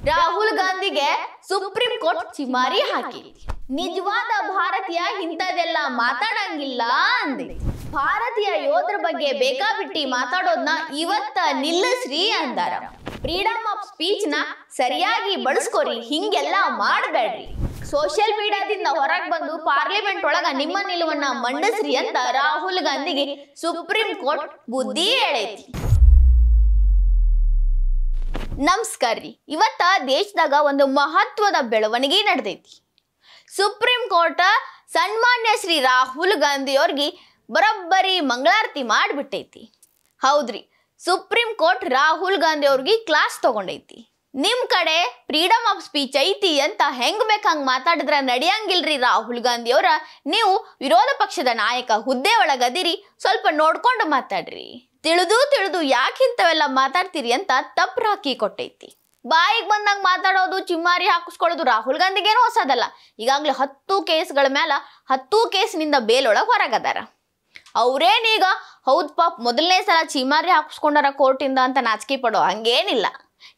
ರಾಹುಲ್ ಗಾಂಧಿಗೆ supreme court ಚಿಮಾರಿ ಹಾಕಿದೆ. ನಿಜವಾದ ಭಾರತೀಯ ಇಂಥದೆಲ್ಲ ಮಾತಾಡಂಗಿಲ್ಲ ಅಂದೆ. ಭಾರತೀಯ ಯೋಧರ ಬಗ್ಗೆ ಬೇಕಾಬಿಟ್ಟಿ ಮಾತಾಡೋದನ್ನ ಇವತ್ತ ನಿಲ್ಲಿಸ್ರಿ ಅಂದಾರ. ಫ್ರೀಡಮ್ ಆಫ್ ಸ್ಪೀಚ್ ನ ಸರಿಯಾಗಿ ಬಳಸ್ಕೊರಿ, ಹಿಂಗೆಲ್ಲ ಮಾಡಬೇಡ್ರಿ. ಸೋಷಿಯಲ್ ಮೀಡಿಯಾದಿಂದ ಹೊರಗೆ ಬಂದು ಪಾರ್ಲಿಮೆಂಟ್ ಒಳಗ ನಿಮ್ಮ ನಿಲುವನ್ನ ಮಂಡಿಸ್ರಿ ಅಂತ ರಾಹುಲ್ ಗಾಂಧಿಗೆ ಸುಪ್ರೀಂ ಕೋರ್ಟ್ ಬುದ್ಧಿ ಹೇಳೈತಿ. ನಮಸ್ಕಾರ ರೀ. ಇವತ್ತ ದೇಶದಾಗ ಒಂದು ಮಹತ್ವದ ಬೆಳವಣಿಗೆ ನಡೆದೈತಿ. ಸುಪ್ರೀಂ ಕೋರ್ಟ್ ಸನ್ಮಾನ್ಯ ಶ್ರೀ ರಾಹುಲ್ ಗಾಂಧಿ ಅವ್ರಿಗೆ ಬರೋಬ್ಬರಿ ಮಂಗಳಾರತಿ ಮಾಡಿಬಿಟ್ಟೈತಿ. ಹೌದ್ರಿ, ಸುಪ್ರೀಂ ಕೋರ್ಟ್ ರಾಹುಲ್ ಗಾಂಧಿ ಅವ್ರಿಗೆ ಕ್ಲಾಸ್ ತಗೊಂಡೈತಿ. ನಿಮ್ ಕಡೆ ಫ್ರೀಡಮ್ ಆಫ್ ಸ್ಪೀಚ್ ಐತಿ ಅಂತ ಹೆಂಗ್ ಬೇಕಂಗ್ ಮಾತಾಡಿದ್ರ ನಡೆಯಂಗಿಲ್ರಿ ರಾಹುಲ್ ಗಾಂಧಿ ಅವರ. ನೀವು ವಿರೋಧ ಪಕ್ಷದ ನಾಯಕ ಹುದ್ದೆ ಒಳಗದಿರಿ, ಸ್ವಲ್ಪ ನೋಡ್ಕೊಂಡು ಮಾತಾಡ್ರಿ. ತಿಳಿದು ಯಾಕಿಂತವೆಲ್ಲ ಮಾತಾಡ್ತೀರಿ ಅಂತ ತಪ್ಪು ಹಾಕಿ ಕೊಟ್ಟೈತಿ. ಬಾಯಿಗೆ ಬಂದಾಗ ಮಾತಾಡೋದು, ಚಿಮ್ಮಾರಿ ಹಾಕಿಸ್ಕೊಳ್ಳೋದು ರಾಹುಲ್ ಗಾಂಧಿಗೇನೋ ಹೊಸದಲ್ಲ. ಈಗಾಗಲೇ 10 ಕೇಸ್ಗಳ ಮೇಲೆ 10 ಕೇಸ್ನಿಂದ ಬೇಲೊಳಗೆ ಹೊರಗದಾರ. ಅವ್ರೇನೀಗ ಹೌದ್ ಪಾಪ್ ಮೊದಲನೇ ಸಲ ಚಿಮ್ಮಾರಿ ಹಾಕಿಸ್ಕೊಂಡಾರ ಕೋರ್ಟಿಂದ ಅಂತ ನಾಚಿಕೆ ಪಡೋ ಹಂಗೇನಿಲ್ಲ.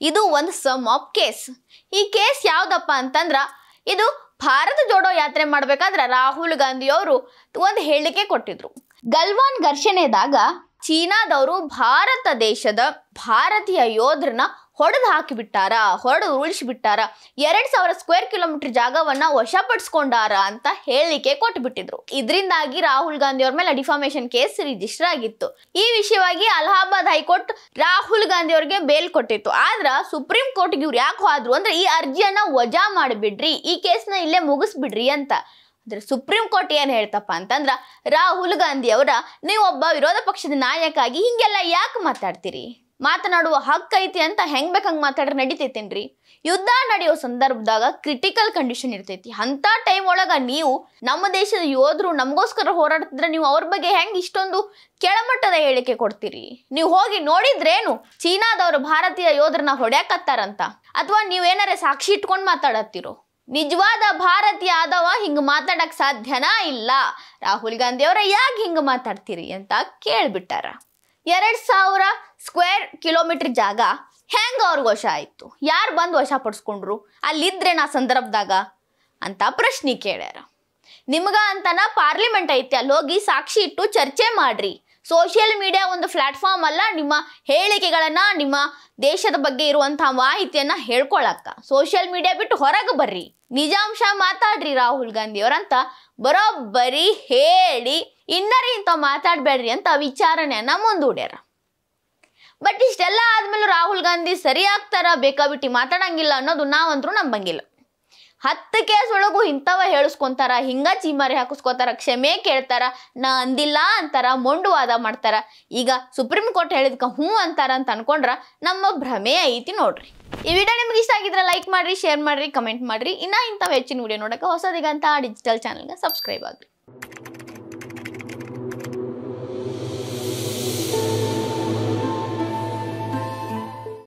ಇದು ಒಂದು ಸಮ್ ಆಫ್ ಕೇಸ್. ಈ ಕೇಸ್ ಯಾವ್ದಪ್ಪ ಅಂತಂದ್ರ, ಇದು ಭಾರತ ಜೋಡೋ ಯಾತ್ರೆ ಮಾಡ್ಬೇಕಾದ್ರೆ ರಾಹುಲ್ ಗಾಂಧಿ ಅವರು ಒಂದು ಹೇಳಿಕೆ ಕೊಟ್ಟಿದ್ರು. ಗಲ್ವಾನ್ ಘರ್ಷಣೆದಾಗ ಚೀನಾದವರು ಭಾರತ ದೇಶದ ಭಾರತೀಯ ಯೋಧರನ್ನ ಹೊಡೆದು ಹಾಕಿಬಿಟ್ಟಾರ, ಹೊಡೆದು ಉಳಿಸಿಬಿಟ್ಟಾರ, 2000 ಸ್ಕ್ವೇರ್ ಕಿಲೋಮೀಟರ್ ಜಾಗವನ್ನ ವಶಪಡಿಸ್ಕೊಂಡಾರ ಅಂತ ಹೇಳಿಕೆ ಕೊಟ್ಟುಬಿಟ್ಟಿದ್ರು. ಇದರಿಂದಾಗಿ ರಾಹುಲ್ ಗಾಂಧಿ ಅವ್ರ ಮೇಲೆ ಡಿಫಾಮೇಷನ್ ಕೇಸ್ ರಿಜಿಸ್ಟರ್ ಆಗಿತ್ತು. ಈ ವಿಷಯವಾಗಿ ಅಲಹಾಬಾದ್ ಹೈಕೋರ್ಟ್ ರಾಹುಲ್ ಗಾಂಧಿ ಅವ್ರಿಗೆ ಬೇಲ್ ಕೊಟ್ಟಿತ್ತು. ಆದ್ರ ಸುಪ್ರೀಂ ಕೋರ್ಟ್ಗೆ ಇವ್ರು ಯಾಕೆ ಹೋದ್ರು ಅಂದ್ರೆ, ಈ ಅರ್ಜಿಯನ್ನ ವಜಾ ಮಾಡಿಬಿಡ್ರಿ, ಈ ಕೇಸ್ನ ಇಲ್ಲೇ ಮುಗಿಸ್ಬಿಡ್ರಿ ಅಂತ. ಆದ್ರೆ ಸುಪ್ರೀಂ ಕೋರ್ಟ್ ಏನ್ ಹೇಳ್ತಪ್ಪ ಅಂತಂದ್ರ, ರಾಹುಲ್ ಗಾಂಧಿ ಅವರ ನೀವು ಒಬ್ಬ ವಿರೋಧ ಪಕ್ಷದ ನಾಯಕ ಆಗಿ ಹಿಂಗೆಲ್ಲ ಯಾಕೆ ಮಾತಾಡ್ತೀರಿ? ಮಾತನಾಡುವ ಹಕ್ಕು ಐತಿ ಅಂತ ಹೆಂಗ್ ಬೇಕಂಗ್ ಮಾತಾಡ್ರೆ ನಡಿತೈತೇನ್ರಿ? ಯುದ್ಧ ನಡೆಯೋ ಸಂದರ್ಭದಾಗ ಕ್ರಿಟಿಕಲ್ ಕಂಡೀಷನ್ ಇರ್ತೈತಿ. ಅಂತ ಟೈಮ್ ಒಳಗ ನೀವು ನಮ್ಮ ದೇಶದ ಯೋಧರು ನಮಗೋಸ್ಕರ ಹೋರಾಡ್ತಿದ್ರೆ ನೀವು ಅವ್ರ ಬಗ್ಗೆ ಹೆಂಗ್ ಇಷ್ಟೊಂದು ಕೆಳಮಟ್ಟದ ಹೇಳಿಕೆ ಕೊಡ್ತೀರಿ? ನೀವು ಹೋಗಿ ನೋಡಿದ್ರೇನು ಚೀನಾದವರು ಭಾರತೀಯ ಯೋಧರನ್ನ ಹೊಡ್ಯಾಕತ್ತಾರಂತ? ಅಥವಾ ನೀವೇನಾರ ಸಾಕ್ಷಿ ಇಟ್ಕೊಂಡು ಮಾತಾಡತ್ತೀರೋ? ನಿಜವಾದ ಭಾರತೀಯ ಆದವ ಹಿಂಗ ಮಾತಾಡಕ್ ಸಾಧ್ಯನಾ? ಇಲ್ಲ. ರಾಹುಲ್ ಗಾಂಧಿ ಅವರ ಯಾಕೆ ಹಿಂಗ ಮಾತಾಡ್ತೀರಿ ಅಂತ ಕೇಳ್ಬಿಟ್ಟಾರ. 2000 ಸ್ಕ್ವೇರ್ ಕಿಲೋಮೀಟರ್ ಜಾಗ ಹೆಂಗ ಅವ್ರಿಗೆ ವಶ ಆಯ್ತು? ಯಾರು ಬಂದು ವಶ ಪಡಿಸ್ಕೊಂಡ್ರು? ಅಲ್ಲಿದ್ರೇನ ಆ ಸಂದರ್ಭದಾಗ ಅಂತ ಪ್ರಶ್ನೆ ಕೇಳ್ಯಾರ. ನಿಮ್ಗ ಅಂತನ ಪಾರ್ಲಿಮೆಂಟ್ ಐತಿ, ಅಲ್ಲಿ ಹೋಗಿ ಸಾಕ್ಷಿ ಇಟ್ಟು ಚರ್ಚೆ ಮಾಡ್ರಿ. ಸೋಷಿಯಲ್ ಮೀಡಿಯಾ ಒಂದು ಪ್ಲಾಟ್ಫಾರ್ಮ್ ಅಲ್ಲ ನಿಮ್ಮ ಹೇಳಿಕೆಗಳನ್ನ, ನಿಮ್ಮ ದೇಶದ ಬಗ್ಗೆ ಇರುವಂತಹ ಮಾಹಿತಿಯನ್ನ ಹೇಳ್ಕೊಳಕ್ಕ. ಸೋಷಿಯಲ್ ಮೀಡಿಯಾ ಬಿಟ್ಟು ಹೊರಗೆ ಬರ್ರಿ, ನಿಜಾಂಶ ಮಾತಾಡ್ರಿ ರಾಹುಲ್ ಗಾಂಧಿ ಅವರಂತ ಬರೋಬ್ಬರಿ ಹೇಳಿ ಇನ್ನರಿ ಇಂತ ಮಾತಾಡ್ಬೇಡ್ರಿ ಅಂತ ವಿಚಾರಣೆಯನ್ನ ಮುಂದೂಡ್ಯಾರ. ಬಟ್ ಇಷ್ಟೆಲ್ಲ ಆದ್ಮೇಲೆ ರಾಹುಲ್ ಗಾಂಧಿ ಸರಿ ಆಗ್ತಾರ, ಬೇಕಾಬಿಟ್ಟಿ ಮಾತಾಡಂಗಿಲ್ಲ ಅನ್ನೋದು ನಾವಂತರೂ ನಂಬಂಗಿಲ್ಲ. 10 ಕೇಸ್ ಒಳಗೂ ಇಂಥವ ಹೇಳಿಸ್ಕೊಂತಾರ, ಹಿಂಗ ಚೀಮಾರಿ ಹಾಕಿಸ್ಕೋತಾರ, ಕ್ಷಮೆ ಕೇಳ್ತಾರ, ನಾ ಅಂದಿಲ್ಲ ಅಂತಾರ, ಮೊಂಡುವಾದ ಮಾಡ್ತಾರ. ಈಗ ಸುಪ್ರೀಂ ಕೋರ್ಟ್ ಹೇಳಿದ್ಕ ಹ್ಞೂ ಅಂತಾರ ಅಂತ ಅನ್ಕೊಂಡ್ರ ನಮ್ಮ ಭ್ರಮೆ ಐತಿ ನೋಡ್ರಿ. ಈ ವಿಡಿಯೋ ನಿಮ್ಗೆ ಇಷ್ಟ ಆಗಿದ್ರೆ ಲೈಕ್ ಮಾಡ್ರಿ, ಶೇರ್ ಮಾಡ್ರಿ, ಕಮೆಂಟ್ ಮಾಡ್ರಿ. ಇನ್ನ ಇಂಥವು ಹೆಚ್ಚಿನ ವಿಡಿಯೋ ನೋಡಕ್ಕೆ ಹೊಸದಿಗಂತ ಡಿಜಿಟಲ್ ಚಾನಲ್ಗೆ ಸಬ್ಸ್ಕ್ರೈಬ್ ಆಗ್ರಿ.